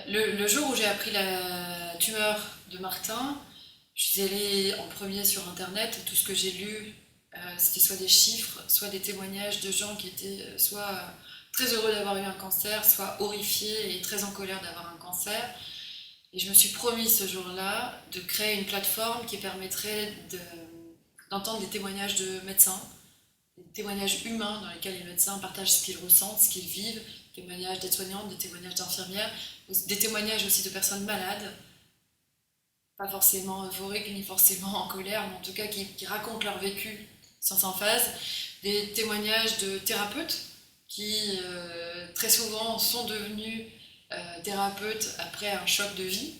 Le jour où j'ai appris la tumeur de Martin, je suis allée en premier sur Internet. Tout ce que j'ai lu, c'était soit des chiffres, soit des témoignages de gens qui étaient soit très heureux d'avoir eu un cancer, soit horrifiés et très en colère d'avoir un cancer. Et je me suis promis ce jour-là de créer une plateforme qui permettrait d'entendre des témoignages de médecins, des témoignages humains dans lesquels les médecins partagent ce qu'ils ressentent, ce qu'ils vivent, des témoignages d'aides-soignantes, des témoignages d'infirmières, des témoignages aussi de personnes malades, pas forcément euphoriques ni forcément en colère, mais en tout cas qui racontent leur vécu sans emphase, des témoignages de thérapeutes qui très souvent sont devenus thérapeutes après un choc de vie,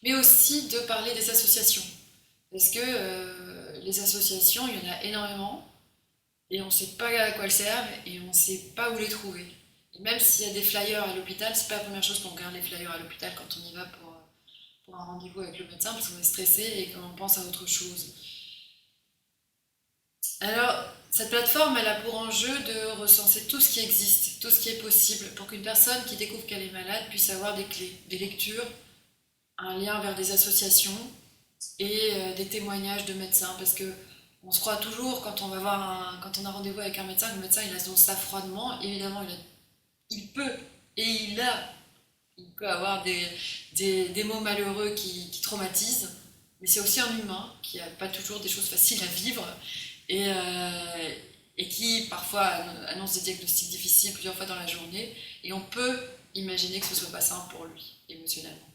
mais aussi de parler des associations. Parce que les associations, il y en a énormément, et on ne sait pas à quoi elles servent, et on ne sait pas où les trouver. Et même s'il y a des flyers à l'hôpital, c'est pas la première chose qu'on regarde les flyers à l'hôpital quand on y va pour un rendez-vous avec le médecin, parce qu'on est stressé et qu'on pense à autre chose. Alors, cette plateforme, elle a pour enjeu de recenser tout ce qui existe, tout ce qui est possible, pour qu'une personne qui découvre qu'elle est malade puisse avoir des clés, des lectures, un lien vers des associations et des témoignages de médecins. Parce que on se croit toujours, quand on va quand on a rendez-vous avec un médecin, que le médecin il annonce ça froidement. Évidemment, il peut et il peut avoir des mots malheureux qui traumatisent, mais c'est aussi un humain qui n'a pas toujours des choses faciles à vivre et, et qui parfois annonce des diagnostics difficiles plusieurs fois dans la journée, et on peut imaginer que ce soit pas simple pour lui émotionnellement.